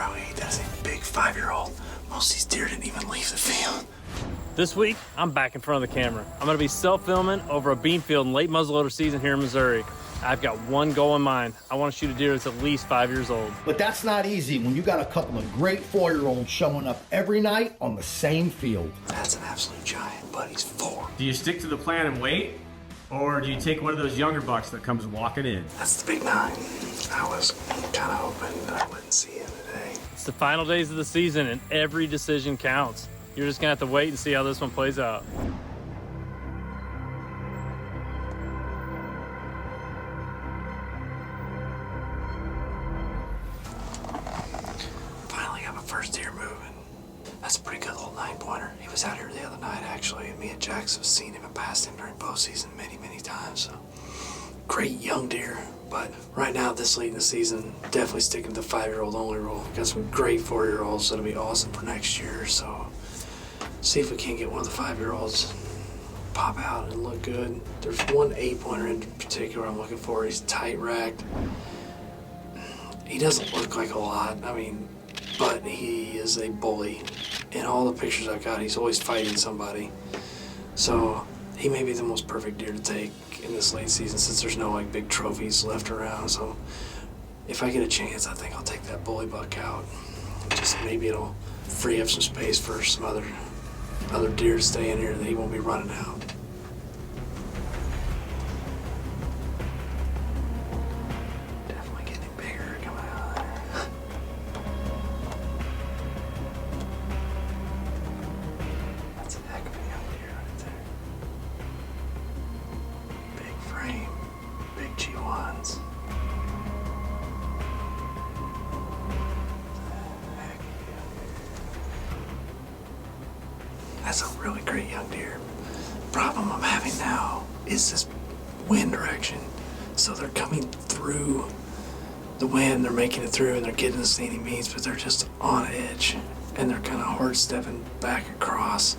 Uni-Brow 8. That's a big 5-year-old. Most of these deer didn't even leave the field. This week, I'm back in front of the camera. I'm gonna be self-filming over a bean field in late muzzleloader season here in Missouri. I've got one goal in mind. I wanna shoot a deer that's at least 5 years old. But that's not easy when you got a couple of great 4-year-olds showing up every night on the same field. That's an absolute giant, but he's 4. Do you stick to the plan and wait? Or do you take one of those younger bucks that comes walking in? That's the big 9. I was kind of hoping that I wouldn't see him today. It's the final days of the season and every decision counts. You're just gonna have to wait and see how this one plays out. Finally got my first deer moving. That's a pretty good little 9-pointer. He was out here the other night, actually, and me and Jax have seen him and passed him during bow season many, many times. So, great young deer, but right now, this late in the season, definitely sticking to the 5-year-old only rule. Got some great 4-year-olds that'll be awesome for next year, so see if we can't get one of the 5-year-olds pop out and look good. There's one 8-pointer in particular I'm looking for. He's tight racked. He doesn't look like a lot, I mean, but he is a bully. In all the pictures I've got, he's always fighting somebody. So he may be the most perfect deer to take in this late season since there's no like big trophies left around. So if I get a chance, I think I'll take that bully buck out. Just maybe it'll free up some space for some other deer to stay in here that he won't be running out. Definitely getting bigger coming out of there. That's a heck of a young deer right there. Big frame, big G1s. That's a really great young deer. Problem I'm having now is this wind direction. So they're coming through the wind, they're making it through and they're getting the standing beans, but they're just on edge and they're kind of hard stepping back across.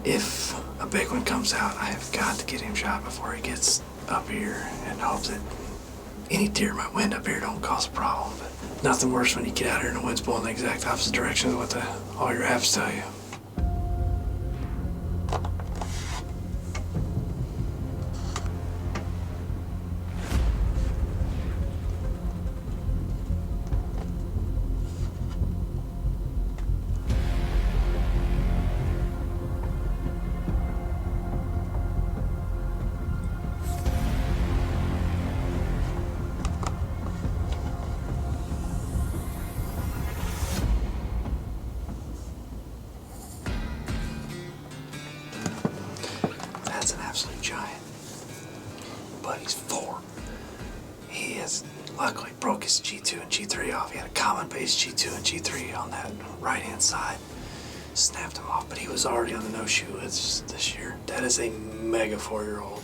If a big one comes out, I have got to get him shot before he gets up here and hope that any deer might wind up here don't cause a problem. But nothing worse when you get out here and the wind's blowing the exact opposite direction of what all your apps tell you. That's an absolute giant, but he's 4. He has luckily broke his G2 and G3 off. He had a common base G2 and G3 on that right-hand side. Snapped him off, but he was already on the no-shoe list this year. That is a mega 4-year-old.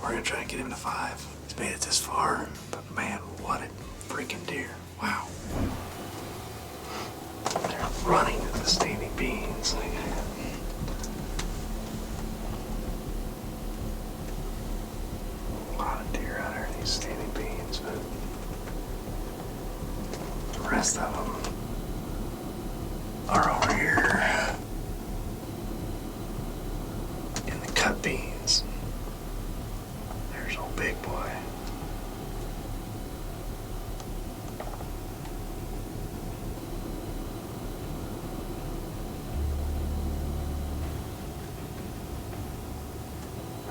We're gonna try and get him to 5. He's made it this far, but man, what a freaking deer. Wow. They're running to the standing beans. A lot of deer out there in these standing beans, but the rest of them are over here in the cut beans. There's old big boy.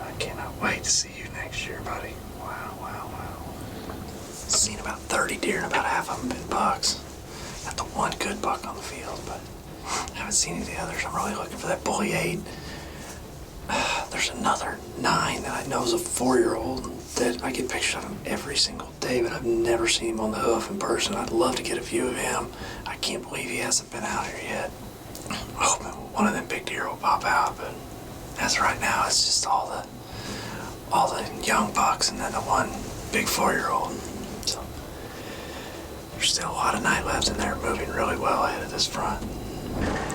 I cannot wait to see you next year, buddy. Wow, wow, wow. Seen about 30 deer and about half of them been bucks. Got the one good buck on the field, but haven't seen any of the others. I'm really looking for that bully 8. There's another 9 that I know is a 4-year-old that I get pictures of him every single day, but I've never seen him on the hoof in person. I'd love to get a view of him. I can't believe he hasn't been out here yet. I'm hoping one of them big deer will pop out, but as of right now, it's just all the young bucks and then the one big 4-year-old. So there's still a lot of night left in there, moving really well ahead of this front.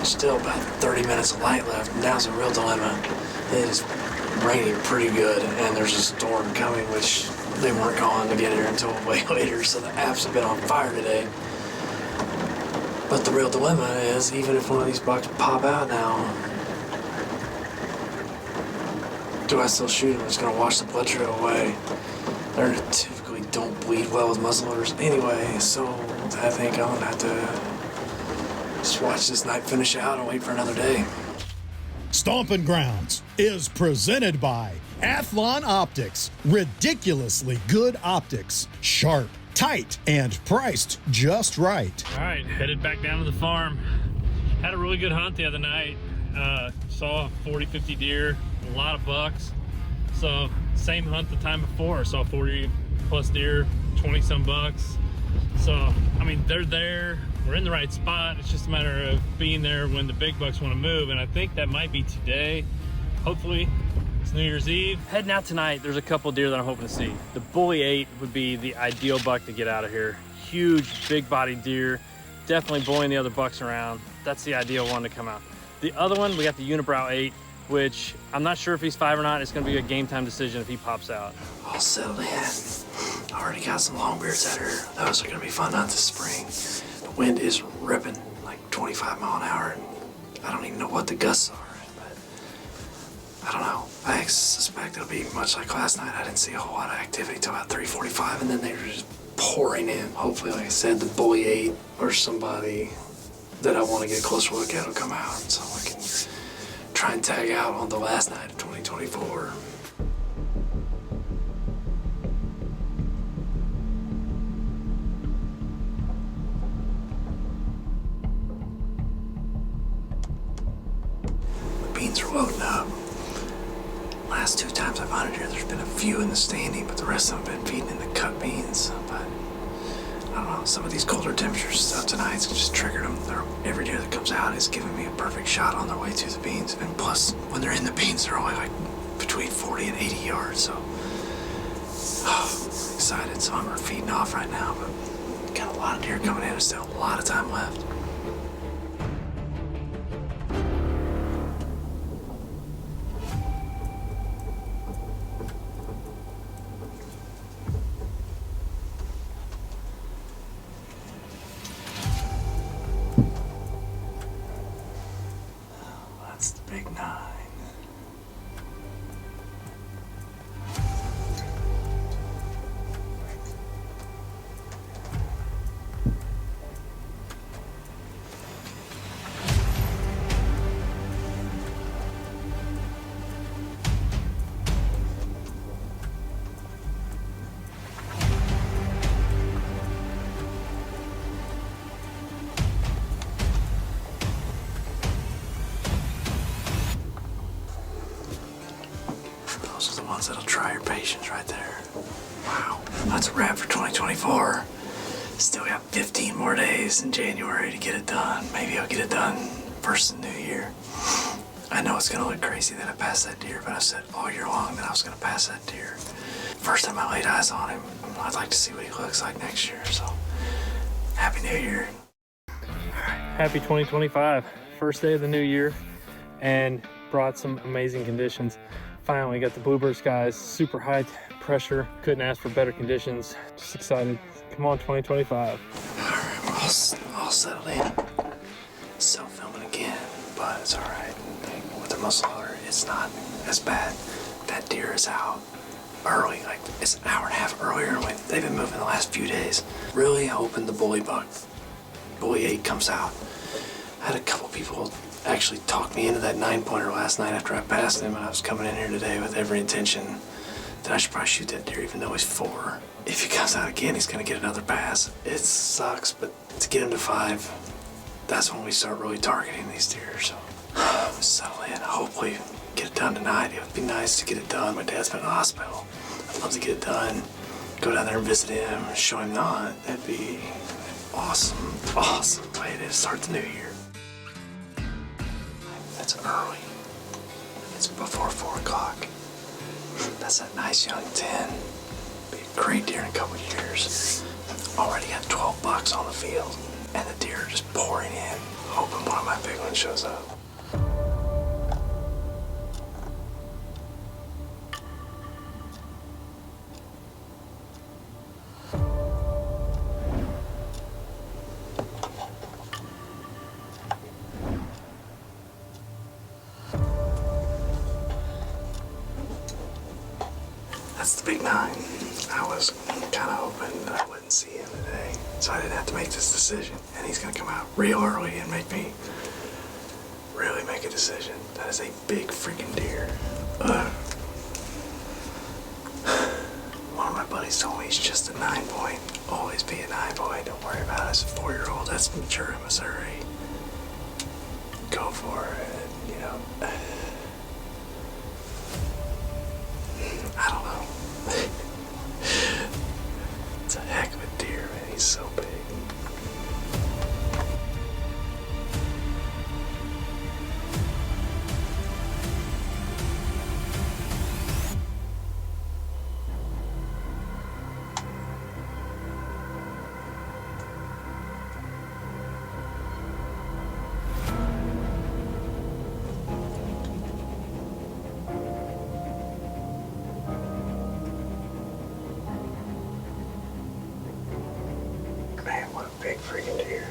Still about 30 minutes of light left. Now's a real dilemma. It is raining pretty good, and there's a storm coming, which they weren't going to get here until way later, so the apps have been on fire today. But the real dilemma is, even if one of these bucks pop out now, do I still shoot him? It's gonna wash the blood trail away. They typically don't bleed well with muzzleloaders anyway, so I think I'm gonna have to just watch this night finish out and wait for another day. Stompin' Grounds is presented by Athlon Optics. Ridiculously good optics. Sharp, tight, and priced just right. All right, headed back down to the farm. Had a really good hunt the other night. Saw 40, 50 deer, a lot of bucks. So same hunt the time before. Saw 40 plus deer, 20 some bucks. So, I mean, they're there. We're in the right spot. It's just a matter of being there when the big bucks want to move. And I think that might be today. Hopefully, it's New Year's Eve. Heading out tonight, there's a couple deer that I'm hoping to see. The Bully 8 would be the ideal buck to get out of here. Huge, big-bodied deer. Definitely bullying the other bucks around. That's the ideal one to come out. The other one, we got the Uni-Brow 8, which I'm not sure if he's 5 or not. It's gonna be a game time decision if he pops out. All settled in. I already got some longbeards out here. Those are gonna be fun hunt this spring. The wind is ripping like 25 mile an hour. And I don't even know what the gusts are, but I don't know. I suspect it'll be much like last night. I didn't see a whole lot of activity till about 3:45, and then they were just pouring in. Hopefully, like I said, the Bully 8 or somebody that I want to get a closer look at will come out, so I can try and tag out on the last night of 2024. The beans are loading up. Last 2 times I've hunted here, there's been a few in the standing, but the rest of them have been feeding in the cut beans. But I don't know, some of these colder temperatures stuff tonight's just triggered them. Every deer that comes out is giving me a perfect shot on their way to the beans. And plus, when they're in the beans, they're only like between 40 and 80 yards. So, I'm excited. Some are feeding off right now, but got a lot of deer coming in. There's still a lot of time left. That's the big 9. Those are the ones that'll try your patience right there. Wow, that's a wrap for 2024. Still got 15 more days in January to get it done. Maybe I'll get it done first of the new year. I know it's gonna look crazy that I passed that deer, but I said all year long that I was gonna pass that deer. First time I laid eyes on him, I'd like to see what he looks like next year, so Happy New Year. Happy 2025, first day of the new year, and brought some amazing conditions. Finally got the bluebird skies, super high pressure. Couldn't ask for better conditions. Just excited. Come on, 2025. All right, we're all settled in. Still filming again, but it's all right. With the muzzleloader, it's not as bad. That deer is out early, like it's an hour and a half earlier when they've been moving the last few days. Really hoping the Bully 8 comes out. I had a couple people actually talked me into that 9-pointer last night after I passed him, and I was coming in here today with every intention that I should probably shoot that deer even though he's 4. If he comes out again, he's gonna get another pass. It sucks, but to get him to 5, that's when we start really targeting these deer, so settle in. Hopefully get it done tonight. It would be nice to get it done. My dad's been in the hospital. I'd love to get it done, go down there and visit him, show him the hunt. That'd be awesome, awesome way to start the new year. It's early. It's before 4 o'clock. That's a nice young 10. Be a great deer in a couple years. Already got 12 bucks on the field, and the deer are just pouring in, hoping one of my big ones shows up. That's the big 9. I was kind of hoping that I wouldn't see him today, so I didn't have to make this decision. And he's gonna come out real early and make me really make a decision. That is a big freaking deer. One of my buddies told me he's just a 9 point. Always be a 9 point. Don't worry about it. It's a 4-year-old. That's mature in Missouri. Go for it, you know. I don't know. It's a heck of a deer, man. He's so big. Man, what a big freaking deer.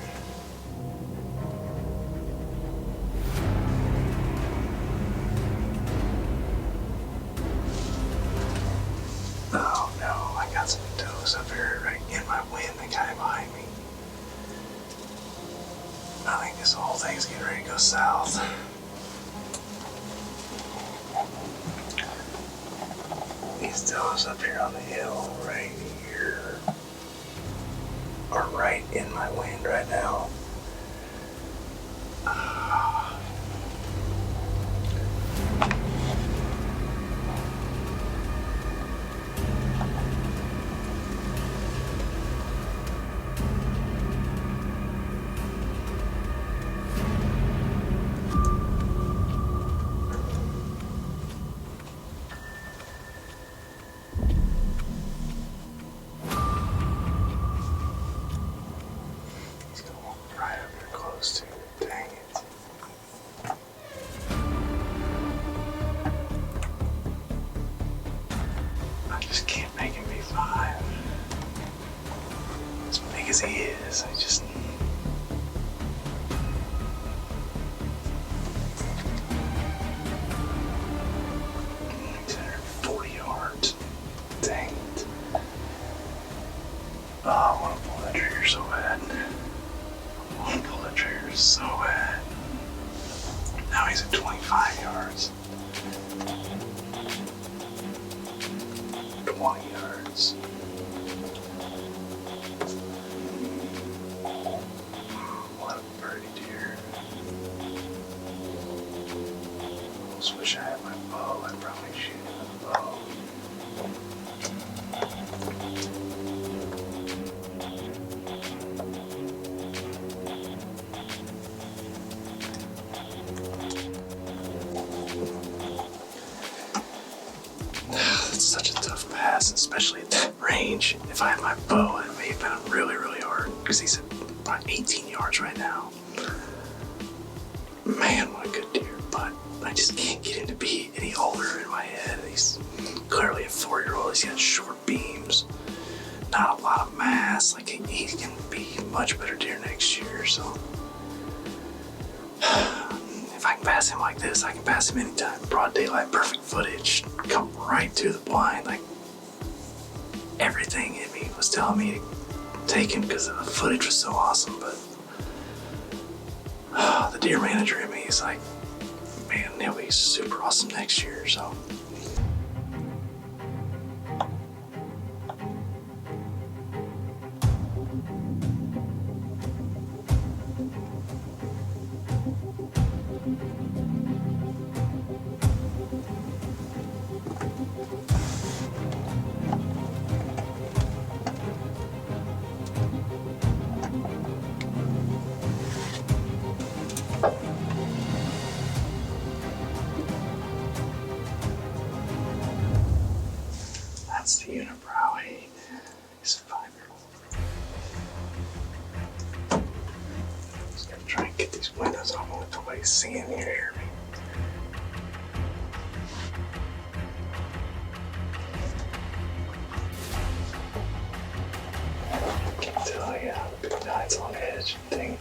Oh no, I got some does up here right in my wind, the guy behind me. I think this whole thing's getting ready to go south. These does up here on the hill right here are right in my wind right now. As he is, I just 40 yards. Dang it. Oh, I want to pull that trigger so bad. I want to pull that trigger so bad. Now he's at 25 yards. 20 yards. What a pretty deer. I almost wish I had my bow. I'd probably shoot him with a bow. It's such a tough pass, especially at that range. If I had my bow, it may have been really, really hard because he's at about 18 yards right now. Man, what a good deer, but I just can't get him to be any older in my head. He's clearly a 4-year-old. He's got short beams, not a lot of mass. Like, he can be a much better deer next year, so. If I can pass him like this, I can pass him anytime. Broad daylight, perfect footage, come right through the blind. Like, everything in me was telling me to take him because the footage was so awesome, but the deer manager in me is like, man, he'll be super awesome next year, so. That's the Uni-Brow 8. He's a 5-year-old. Just gotta try and get these windows open with nobody's seeing me or hear me. I can tell, yeah, the big 9's on edge. Dang.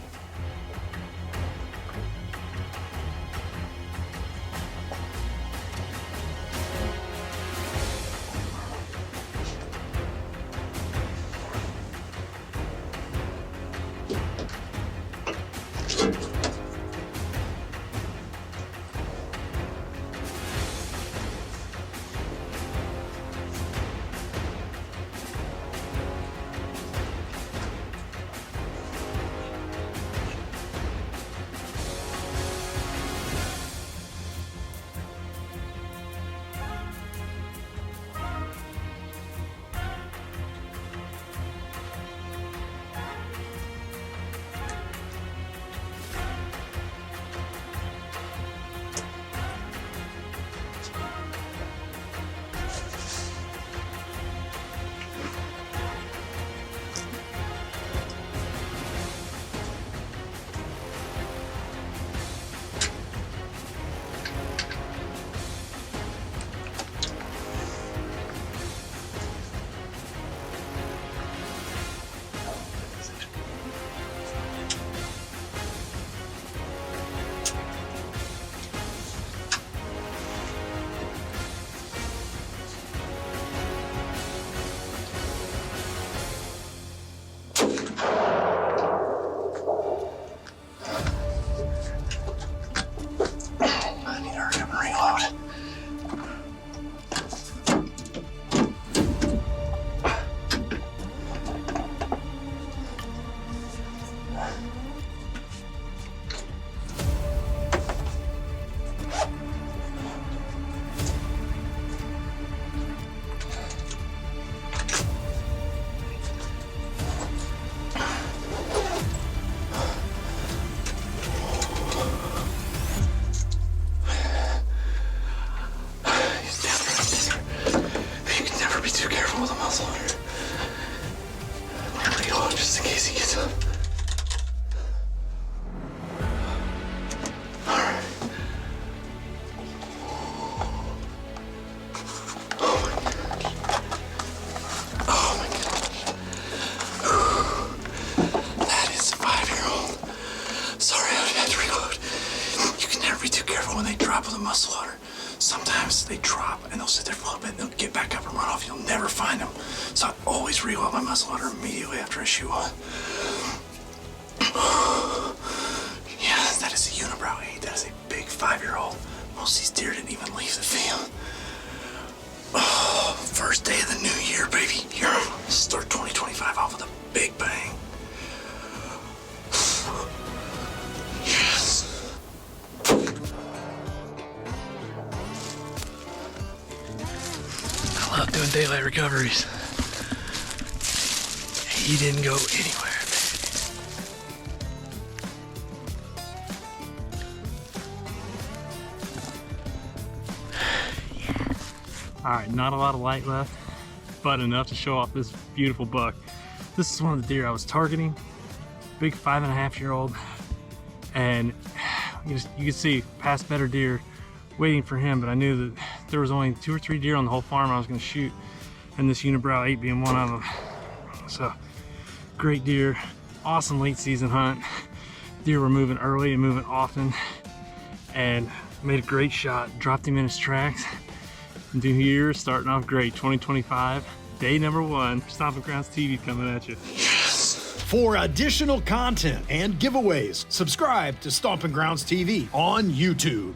Too careful with a muzzle hunter. Reload just in case he gets up. Alright. Oh my gosh. Oh my gosh. That is a 5-year-old. Sorry, I had to reload. You can never be too careful when they drop with a muzzle hunter. Sometimes they drop and they'll sit there for a little bit and they'll get back up and run off. You'll never find them. So I always reload my muzzle hunter immediately after I shoot one. Yeah, that is a Uni-Brow 8. That is a big 5-year-old. Most of these deer didn't even leave the field. Oh, first day of the new year, baby. Here, start 2025 off with a big bang. Yes. I love doing daylight recoveries. He didn't go anywhere. All right, not a lot of light left, but enough to show off this beautiful buck. This is one of the deer I was targeting. Big 5.5-year-old, and you can see past better deer waiting for him, but I knew that there was only 2 or 3 deer on the whole farm I was going to shoot, and this Uni-Brow 8 being one of them. So great deer, awesome late season hunt. Deer were moving early and moving often, and made a great shot, dropped him in his tracks. New year starting off great. 2025, day number 1. Stomping Groundz TV coming at you. For additional content and giveaways, subscribe to Stomping Groundz TV on YouTube.